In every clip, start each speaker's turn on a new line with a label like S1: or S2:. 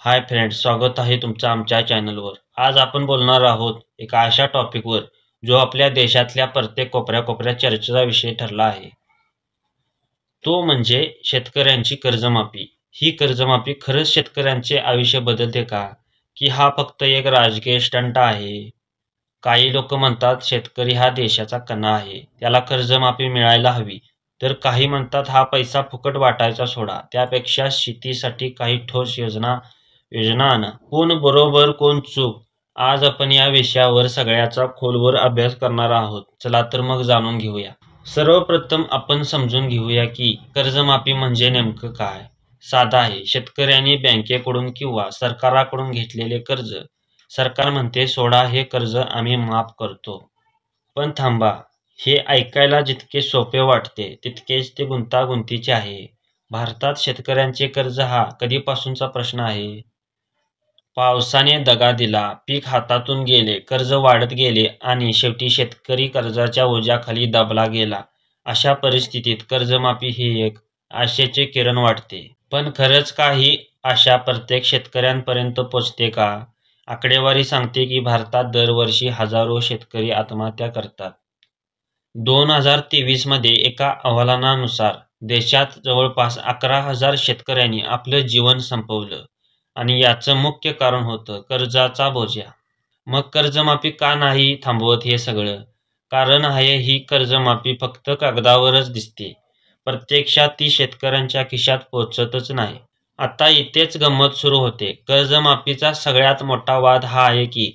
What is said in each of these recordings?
S1: Hi friends, स्वागत आहे तुमचं आमच्या चॅनलवर. आज आपण बोलणार आहोत एका अशा टॉपिकवर जो आपल्या देशातल्या प्रत्येक कोपऱ्यात चर्चेचा विषय ठरला आहे. तो म्हणजे शेतकऱ्यांची कर्जमाफी. ही कर्जमाफी खरंच शेतकऱ्यांचे आयुष्य बदलते का, की हा फक्त एक राजकीय स्टंट आहे? काही लोक म्हणतात शेतकरी हा देशाचा कणा आहे, त्याला कर्जमाफी मिळायला हवी. तर काही म्हणतात हा पैसा फुकट वाटायचा सोडा, त्यापेक्षा शेतीसाठी काही ठोस योजना योजना आणा. कोण बरोबर कोण चूक, आज आपण या विषयावर सगळ्याचा खोलवर अभ्यास करणार आहोत. चला तर मग जाणून घेऊया. सर्वप्रथम आपण समजून घेऊया की कर्जमाफी म्हणजे नेमकं काय. साधं आहे, शेतकऱ्यांनी बँकेकडून किंवा सरकाराकडून घेतलेले कर्ज सरकार म्हणते सोडा हे कर्ज आम्ही माफ करतो. पण थांबा, हे ऐकायला जितके सोपे वाटते तितकेच ते गुंतागुंतीचे आहे. भारतात शेतकऱ्यांचे कर्ज हा कधीपासूनचा प्रश्न आहे. पावसाने दगा दिला, पीक हातातून गेले, कर्ज वाढत गेले आणि शेवटी शेतकरी कर्जाच्या ओझ्याखाली दबला गेला. अशा परिस्थितीत कर्जमाफी ही एक आशेचे किरण वाटते. पण खरंच का ही आशा प्रत्येक शेतकऱ्यांपर्यंत पोचते का? आकडेवारी सांगते की भारतात दरवर्षी हजारो शेतकरी आत्महत्या करतात. 2023 मध्ये एका अहवालानुसार देशात जवळपास 11,000 शेतकऱ्यांनी आपलं जीवन संपवलं आणि याचं मुख्य कारण होतं कर्जाचा बोजा. मग कर्जमाफी का नाही थांबवत हे सगळं? कारण आहे ही कर्जमाफी फक्त कागदावरच दिसते, प्रत्यक्षात ती शेतकऱ्यांच्या खिशात पोहोचतच नाही. आता इथेच गंमत सुरू होते. कर्जमाफीचा सगळ्यात मोठा वाद हा आहे की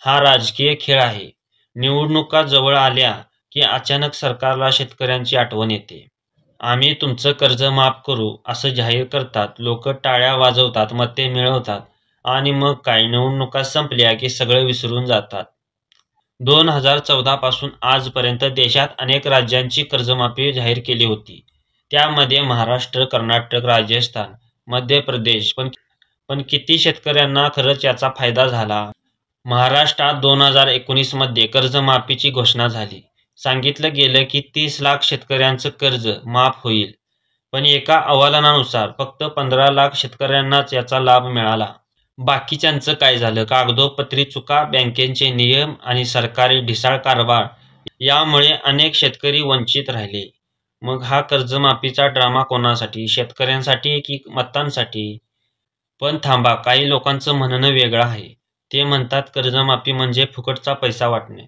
S1: हा राजकीय खेळ आहे. निवडणुका जवळ आल्या की अचानक सरकारला शेतकऱ्यांची आठवण येते. आम्ही तुमचं कर्ज माफ करू असं जाहीर करतात. लोक टाळ्या वाजवतात, मते मिळवतात आणि मग काय, निवडणुका संपल्या की सगळं विसरून जातात. 2014 पासून आजपर्यंत देशात अनेक राज्यांची कर्जमाफी जाहीर केली होती. त्यामध्ये महाराष्ट्र, कर्नाटक, राजस्थान, मध्य प्रदेश. पण किती शेतकऱ्यांना खरंच याचा फायदा झाला? महाराष्ट्रात 2019 मध्ये कर्जमाफीची घोषणा झाली. सांगितलं गेलं की 30 लाख शेतकऱ्यांचं कर्ज माफ होईल. पण एका अहवालानुसार फक्त 15 लाख शेतकऱ्यांनाच याचा लाभ मिळाला. बाकीच्यांचं काय झालं? कागदोपत्री चुका, बँकेचे नियम आणि सरकारी ढिसाळ कारभार यामुळे अनेक शेतकरी वंचित राहिले. मग हा कर्जमाफीचा ड्रामा कोणासाठी, शेतकऱ्यांसाठी की मतांसाठी? पण थांबा, काही लोकांचं म्हणणं वेगळं आहे. ते म्हणतात कर्जमाफी म्हणजे फुकटचा पैसा वाटणे.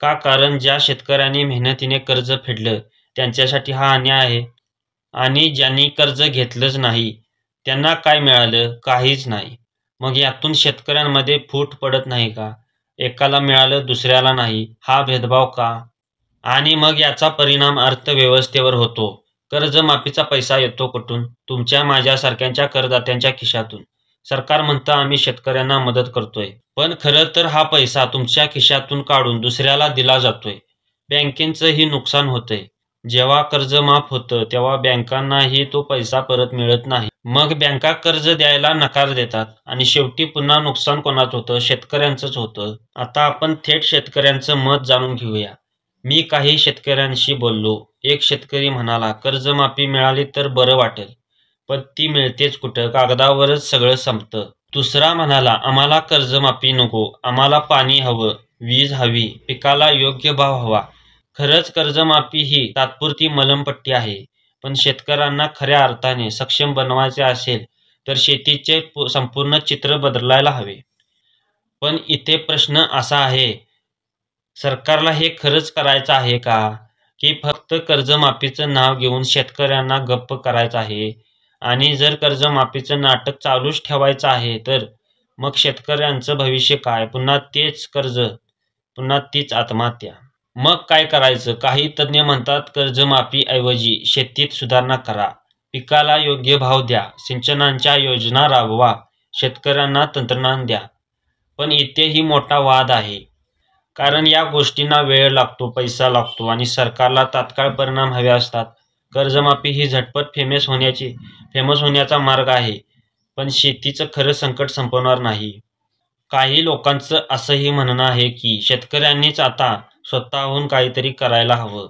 S1: का? कारण ज्या शेतकऱ्यांनी मेहनतीने कर्ज फेडलं त्यांच्यासाठी हा अन्याय आहे. आणि ज्यांनी कर्ज घेतलंच नाही त्यांना काय मिळालं? काहीच नाही. मग यातून शेतकऱ्यांमध्ये फूट पडत नाही का? एकाला मिळालं दुसऱ्याला नाही, हा भेदभाव का? आणि मग याचा परिणाम अर्थव्यवस्थेवर होतो. कर्जमाफीचा पैसा येतो कुठून? तुमच्या माझ्यासारख्यांच्या करदात्यांच्या खिशातून. सरकार म्हणतं आम्ही शेतकऱ्यांना मदत करतोय, पण खरं तर हा पैसा तुमच्या खिशातून काढून दुसऱ्याला दिला जातोय. बँकेचंही नुकसान होतंय. जेव्हा कर्ज माफ होतं तेव्हा बँकांनाही तो पैसा परत मिळत नाही. मग बँका कर्ज द्यायला नकार देतात आणि शेवटी पुन्हा नुकसान कोणाचं होतं? शेतकऱ्यांचंच होतं. आता आपण थेट शेतकऱ्यांचं मत जाणून घेऊया. मी काही शेतकऱ्यांशी बोललो. एक शेतकरी म्हणाला कर्जमाफी मिळाली तर बरं वाटेल, पण ती मिळतेच कुठं? कागदावरच सगळं संपतं. दुसरा म्हणाला आम्हाला कर्जमाफी नको, आम्हाला पाणी हवं, वीज हवी, पिकाला योग्य भाव हवा. खरंच कर्जमाफी ही तात्पुरती मलमपट्टी आहे, पण शेतकऱ्यांना खऱ्या अर्थाने सक्षम बनवायचे असेल तर शेतीचे संपूर्ण चित्र बदलायला हवे. पण इथे प्रश्न असा आहे, सरकारला हे खरंच करायचं आहे का, की फक्त कर्जमाफीचं नाव घेऊन शेतकऱ्यांना गप्प करायचं आहे? आणि जर कर्जमाफीचं नाटक चालूच ठेवायचं आहे तर मग शेतकऱ्यांचं भविष्य काय? पुन्हा तेच कर्ज, पुन्हा तीच आत्महत्या. मग काय करायचं? काही तज्ज्ञ म्हणतात कर्जमाफी ऐवजी शेतीत सुधारणा करा, पिकाला योग्य भाव द्या, सिंचनाच्या योजना राबवा, शेतकऱ्यांना तंत्रज्ञान द्या. पण इथेही मोठा वाद आहे. कारण या गोष्टींना वेळ लागतो, पैसा लागतो आणि सरकारला तात्काळ परिणाम हवे असतात. कर्जमाफी ही झटपट फेमस होण्याचा मार्ग आहे, पण शेतीचं खरं संकट संपवणार नाही. काही लोकांचं असंही म्हणणं आहे की शेतकऱ्यांनीच आता स्वतःहून काहीतरी करायला हवं.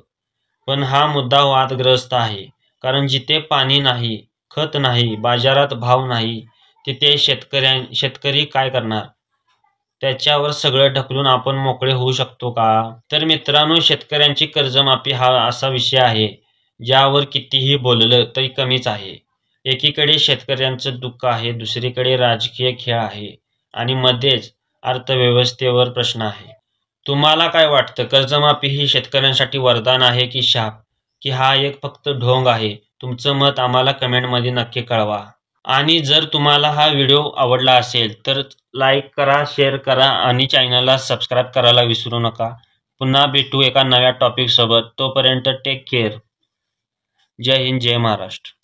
S1: पण हा मुद्दा वादग्रस्त आहे. कारण जिथे पाणी नाही, खत नाही, बाजारात भाव नाही, तिथे शेतकरी काय करणार? त्याच्यावर सगळं ढकलून आपण मोकळे होऊ शकतो का? तर मित्रांनो, शेतकऱ्यांची कर्जमाफी हा असा विषय आहे ज्यावर कितीही बोललं तरी कमीच आहे. एकीकडे शेतकऱ्यांचं दुःख आहे, दुसरीकडे राजकीय खेळ आहे आणि मध्येच अर्थव्यवस्थेवर प्रश्न आहे. तुम्हाला काय वाटतं, कर्जमाफी ही शेतकऱ्यांसाठी वरदान आहे की शाप, की हा एक फक्त ढोंग आहे? तुमचं मत आम्हाला कमेंटमध्ये नक्की कळवा. आणि जर तुम्हाला हा व्हिडिओ आवडला असेल तर लाईक करा, शेअर करा आणि चॅनलला सबस्क्राईब करायला विसरू नका. पुन्हा भेटू एका नव्या टॉपिकसोबत. तोपर्यंत टेक केअर. जय हिंद, जय महाराष्ट्र.